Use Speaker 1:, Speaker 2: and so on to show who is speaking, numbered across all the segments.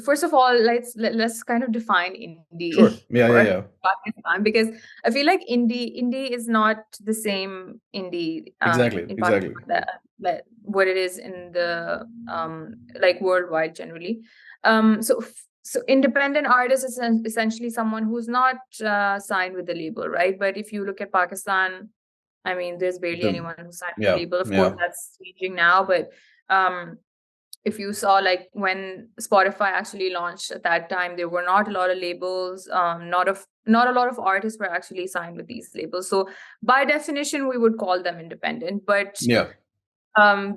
Speaker 1: first of all, let's kind of define indie
Speaker 2: Sure. Yeah, yeah,
Speaker 1: for
Speaker 2: yeah.
Speaker 1: Pakistan, because I feel like indie is not the same indie
Speaker 2: Exactly,
Speaker 1: in
Speaker 2: exactly.
Speaker 1: Pakistan that what it is in the like worldwide generally. So independent artist is essentially someone who's not signed with the label, right? But if you look at Pakistan, I mean, there's barely
Speaker 2: The
Speaker 1: anyone who's signed with the
Speaker 2: yeah,
Speaker 1: label. Of course,
Speaker 2: yeah.
Speaker 1: that's changing now, but um if you saw, like, when Spotify actually launched at that time, there were not a lot of labels. Not a lot of artists were actually signed with these labels. So by definition, we would call them independent. But
Speaker 2: Yeah.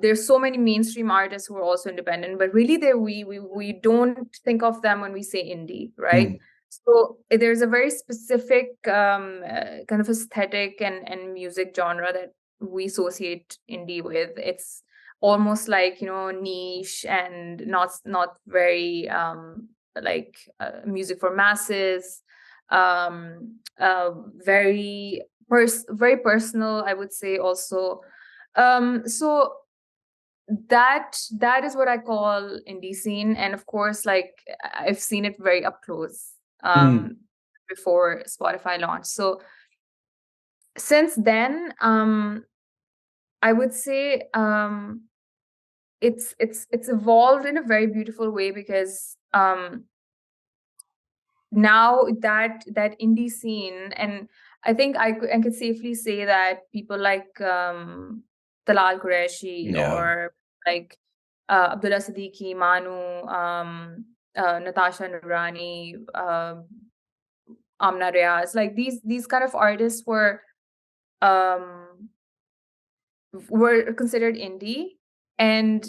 Speaker 1: there's so many mainstream artists who are also independent. But really, we don't think of them when we say indie, right?
Speaker 2: Hmm.
Speaker 1: So there's a very specific kind of aesthetic and music genre that we associate indie with. It's almost like, niche and not very like music for masses. Very very personal, I would say, also. So that is what I call indie scene. And of course, like, I've seen it very up close
Speaker 2: Hmm.
Speaker 1: before Spotify launched. So since then, I would say it's evolved in a very beautiful way, because now that indie scene, and I think I could safely say that people like Talal Qureshi,
Speaker 2: Yeah.
Speaker 1: or like Abdullah Siddiqui, Manu, Natasha Nurani, Amna Riaz, like these kind of artists um were considered indie. And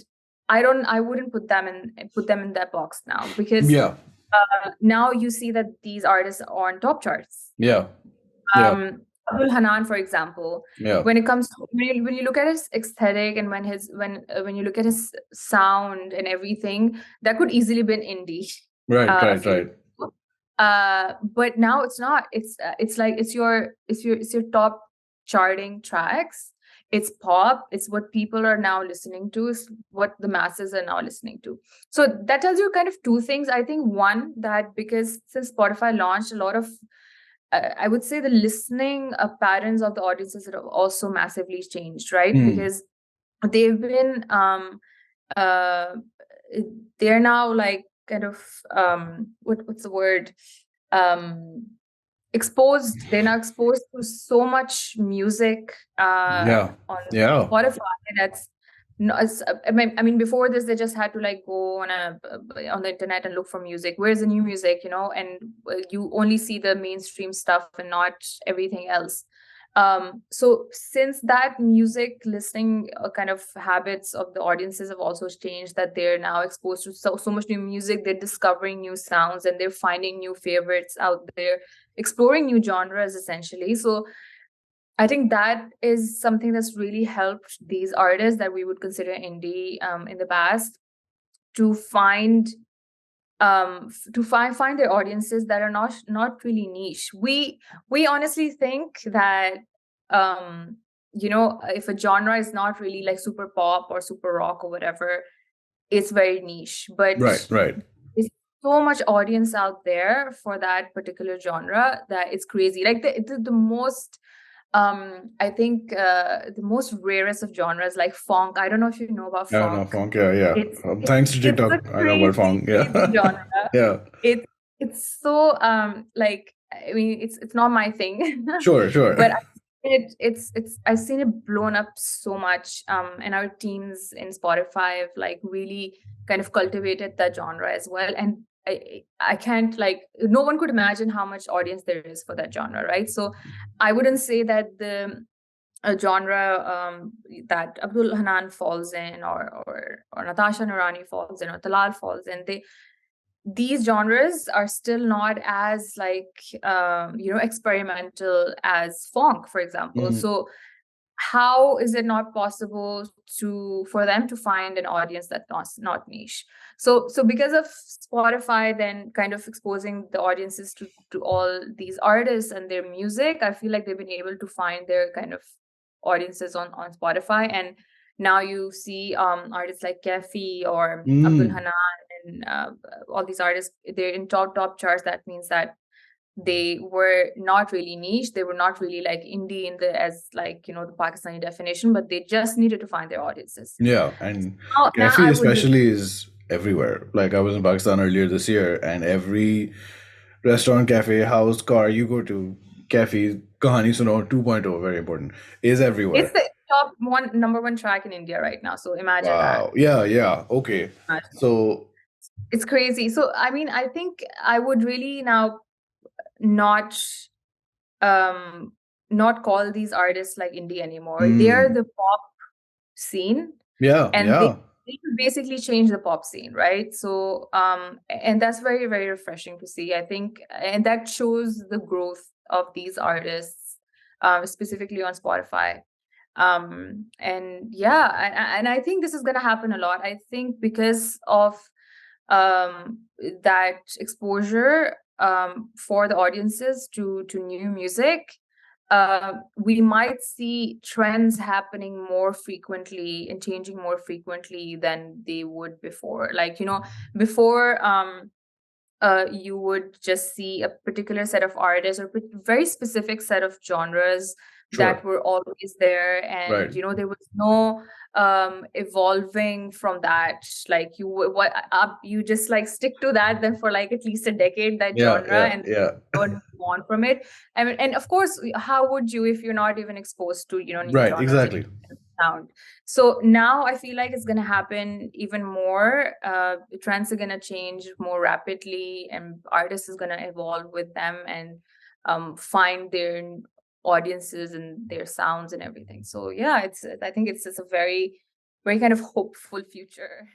Speaker 1: I wouldn't put them in that box now, because
Speaker 2: Yeah.
Speaker 1: now you see that these artists are on top charts.
Speaker 2: Yeah. Yeah.
Speaker 1: Abdul Hanan, for example,
Speaker 2: Yeah.
Speaker 1: when it comes to, when you look at his aesthetic, and when you look at his sound and everything, that could easily been indie
Speaker 2: Right,
Speaker 1: a
Speaker 2: right,
Speaker 1: few
Speaker 2: right.
Speaker 1: years ago. But now it's not. It's like it's your top charting tracks. It's pop. It's what people are now listening to. It's what the masses are now listening to. So that tells you kind of two things. I think one, that because since Spotify launched, a lot of I would say the listening patterns of the audiences have also massively changed, right?
Speaker 2: Hmm.
Speaker 1: Because they've been uh they're now like kind of what's the word, um exposed. They're now exposed to so much music
Speaker 2: Yeah.
Speaker 1: on
Speaker 2: Yeah.
Speaker 1: Spotify. That's no, I mean, before this, they just had to like go on the internet and look for music. Where's the new music, and you only see the mainstream stuff and not everything else. So since that, music listening kind of habits of the audiences have also changed, that they're now exposed to so much new music. They're discovering new sounds, and they're finding new favorites out there, exploring new genres essentially. So I think that is something that's really helped these artists that we would consider indie in the past, to find their audiences that are not really niche. We honestly think that if a genre is not really like super pop or super rock or whatever, it's very niche. But
Speaker 2: Right, right.
Speaker 1: there's so much audience out there for that particular genre that it's crazy. Like the most I think the most rarest of genres, like funk. I don't know if you know about
Speaker 2: Yeah, no,
Speaker 1: funk.
Speaker 2: funk. Yeah, yeah.
Speaker 1: It's
Speaker 2: Thanks to
Speaker 1: it's a
Speaker 2: TikTok, I know about
Speaker 1: crazy,
Speaker 2: funk. Yeah.
Speaker 1: crazy genre.
Speaker 2: Yeah.
Speaker 1: It's so like, I mean, it's not my thing.
Speaker 2: Sure, sure.
Speaker 1: But I've seen it blown up so much. And our teams in Spotify have like really kind of cultivated that genre as well. And I can't, like, no one could imagine how much audience there is for that genre, right? So I wouldn't say that the a genre that Abdul Hanan falls in, or Natasha Noorani falls in, or Talal falls in. These genres are still not as like experimental as funk, for example.
Speaker 2: Mm.
Speaker 1: So how is it not possible for them to find an audience that's not niche? So because of Spotify then kind of exposing the audiences to all these artists and their music, I feel like they've been able to find their kind of audiences on Spotify. And now you see artists like Kefi or Abdul
Speaker 2: Mm.
Speaker 1: Hanan and all these artists, they're in top charts. That means that they were not really niche. They were not really like indie in the as like, you know, the Pakistani definition, but they just needed to find their audiences.
Speaker 2: Yeah, and
Speaker 1: Now
Speaker 2: cafe
Speaker 1: I would really,
Speaker 2: especially is everywhere. Like I was in Pakistan earlier this year, and every restaurant, cafe, house, car you go to, cafe, Kahani Suno 2.0, very important, is
Speaker 1: it's
Speaker 2: everywhere.
Speaker 1: the number one track in India right now. So imagine that.
Speaker 2: Wow. Yeah, yeah. Okay.
Speaker 1: Imagine.
Speaker 2: So,
Speaker 1: It's crazy. So I mean, I think I would really now not um not call these artists like indie anymore. They are the pop scene,
Speaker 2: yeah,
Speaker 1: and
Speaker 2: yeah.
Speaker 1: they could basically change the pop scene, right? So and that's very, very refreshing to see, I think, and that shows the growth of these artists, specifically on Spotify. And yeah, and I think this is going to happen a lot. I think because of that exposure for the audiences to new music, we might see trends happening more frequently and changing more frequently than they would before. Like, you know, before you would just see a particular set of artists or very specific set of genres
Speaker 2: Sure.
Speaker 1: that were always there, and
Speaker 2: Right.
Speaker 1: you know, there was no evolving from that. Like you just like stick to that then for like at least a decade, that
Speaker 2: Yeah,
Speaker 1: genre,
Speaker 2: yeah,
Speaker 1: and
Speaker 2: yeah.
Speaker 1: don't move on from it. I mean, and of course, how would you if you're not even exposed to, you know, new
Speaker 2: Right,
Speaker 1: genres and
Speaker 2: exactly.
Speaker 1: sound? So now I feel like it's going to happen even more. Trends are going to change more rapidly, and artists is going to evolve with them and find their audiences and their sounds and everything. So yeah, I think it's just a very, very kind of hopeful future.